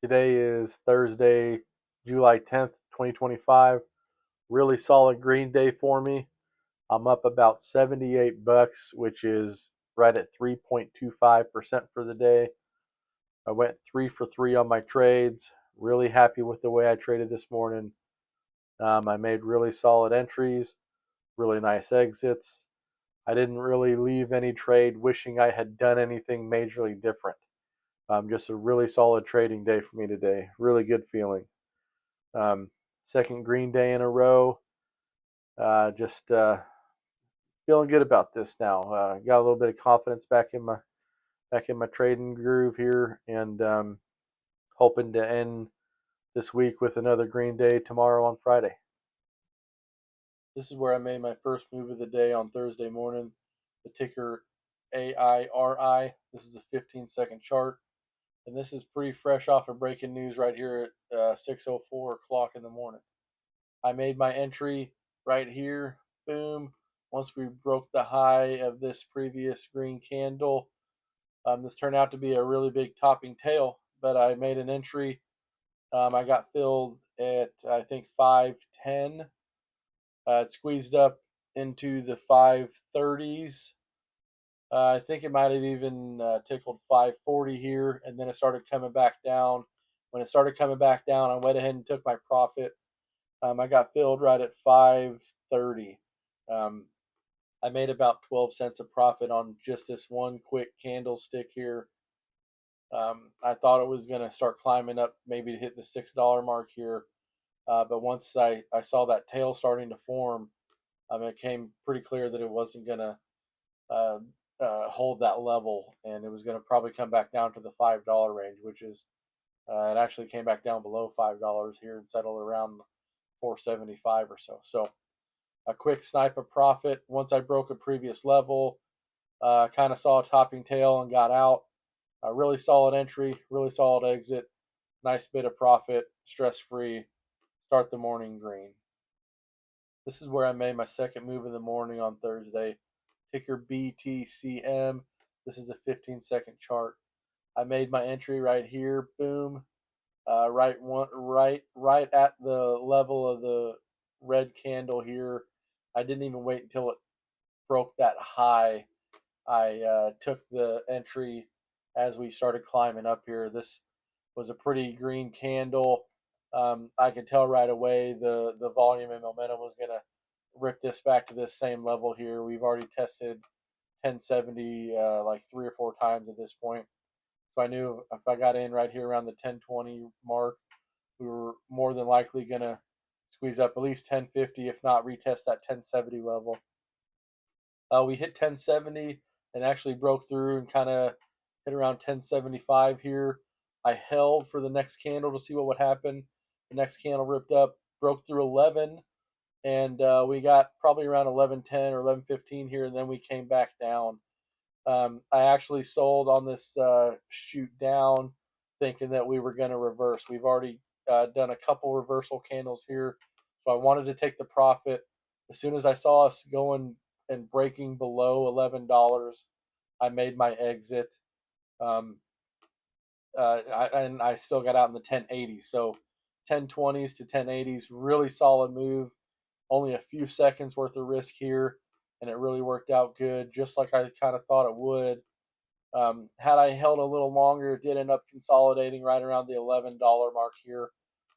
Today is Thursday, July 10th, 2025. Really solid green day for me. I'm up about 78 bucks, which is right at 3.25% for the day. I went 3 for 3 on my trades. Really happy with the way I traded this morning. I made really solid entries, really nice exits. I didn't really leave any trade wishing I had done anything majorly different. Just a really solid trading day for me today. Really good feeling. Um, Second green day in a row. Just feeling good about this now. Got a little bit of confidence back in my trading groove here, and hoping to end this week with another green day tomorrow on Friday. This is where I made my first move of the day on Thursday morning. The ticker AIRI. This is a 15-second chart, and this is pretty fresh off of breaking news right here at 6:04 o'clock in the morning. I made my entry right here. Boom. Once we broke the high of this previous green candle, this turned out to be a really big topping tail, but I made an entry. I got filled at, I think, 510. It squeezed up into the 530s. I think it might have even tickled 540 here, and then it started coming back down. When it started coming back down, I went ahead and took my profit. I got filled right at 530. Um, I made about 12 cents of profit on just this one quick candlestick here. I thought it was going to start climbing up, maybe to hit the $6 mark here. But once I saw that tail starting to form, it came pretty clear that it wasn't going to uh, hold that level, and it was going to probably come back down to the $5 range, which is it actually came back down below $5 here and settled around 475 or so. So a quick snipe of profit. Once I broke a previous level, kind of saw a topping tail and got out. A really solid entry, really solid exit, nice bit of profit, stress free. Start the morning green. This is where I made my second move in the morning on Thursday. Ticker BTCM. This is a 15-second chart. I made my entry right here. Boom. Right at the level of the red candle here. I didn't even wait until it broke that high. I took the entry as we started climbing up here. This was a pretty green candle. I could tell right away the volume and momentum was going to rip this back to this same level here. We've already tested 1070 like 3 or 4 times at this point. So I knew if I got in right here around the 1020 mark, we were more than likely going to squeeze up at least 1050, if not retest that 1070 level. We hit 1070 and actually broke through and kind of hit around 1075 here. I held for the next candle to see what would happen. The next candle ripped up, broke through 11, and we got probably around 11:10 or 11:15 here, and then we came back down. I actually sold on this shoot down, thinking that we were going to reverse. We've already done a couple reversal candles here, so I wanted to take the profit. As soon as I saw us going and breaking below $11, I made my exit. Um, and I still got out in the 1080s. So 1020s to 1080s, really solid move. Only a few seconds worth of risk here, and it really worked out good, just like I kind of thought it would. Had I held a little longer, it did end up consolidating right around the $11 mark here,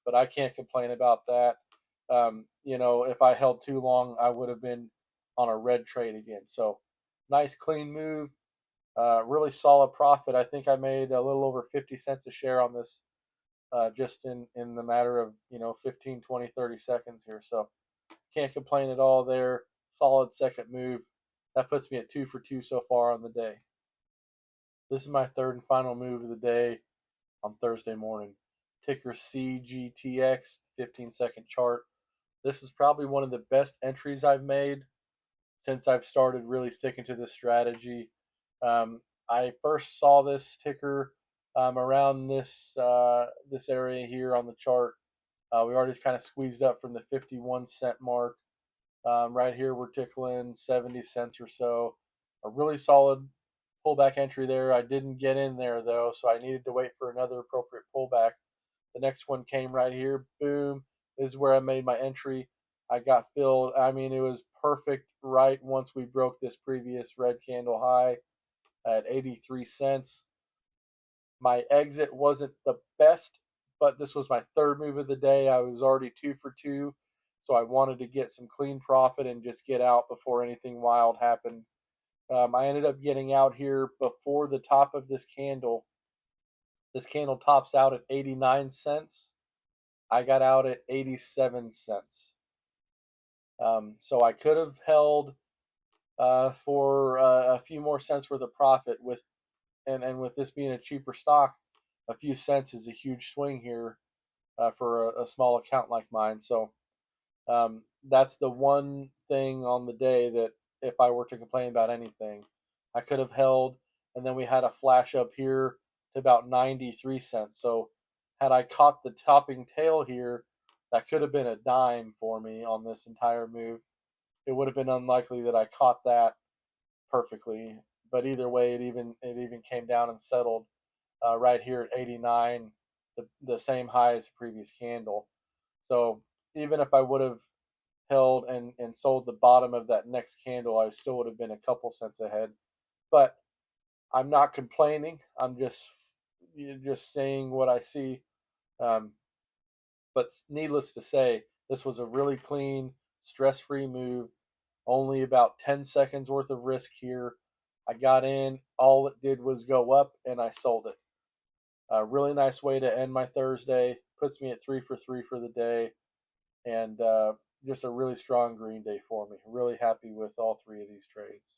but I can't complain about that. If I held too long, I would have been on a red trade again. So nice, clean move. Really solid profit. I think I made a little over 50 cents a share on this just in the matter of 15, 20, 30 seconds here. So can't complain at all there. Solid second move. That puts me at 2 for 2 so far on the day. This is my third and final move of the day on Thursday morning. Ticker CGTX, 15-second chart. This is probably one of the best entries I've made since I've started really sticking to this strategy. I first saw this ticker around this area here on the chart. We already kind of squeezed up from the 51-cent mark. Right here, we're tickling 70 cents or so. A really solid pullback entry there. I didn't get in there though, so I needed to wait for another appropriate pullback. The next one came right here. Boom. This is where I made my entry. I got filled. I mean, it was perfect right once we broke this previous red candle high at 83 cents. My exit wasn't the best, but this was my third move of the day. I was already 2 for 2, so I wanted to get some clean profit and just get out before anything wild happened. I ended up getting out here before the top of this candle. This candle tops out at 89 cents. I got out at 87 cents. So I could have held for a few more cents worth of profit with, and with this being a cheaper stock, a few cents is a huge swing here for a small account like mine. So that's the one thing on the day that if I were to complain about anything, I could have held, and then we had a flash up here to about 93 cents. So had I caught the topping tail here, that could have been a dime for me on this entire move. It would have been unlikely that I caught that perfectly, but either way, it even came down and settled right here at 89, the same high as the previous candle. So even if I would have held and sold the bottom of that next candle, I still would have been a couple cents ahead. But I'm not complaining. I'm just saying what I see. Um, but needless to say, this was a really clean, stress-free move. Only about 10 seconds worth of risk here. I got in. All it did was go up, and I sold it. A really nice way to end my Thursday. Puts me at 3 for 3 for the day, and just a really strong green day for me. Really happy with all three of these trades.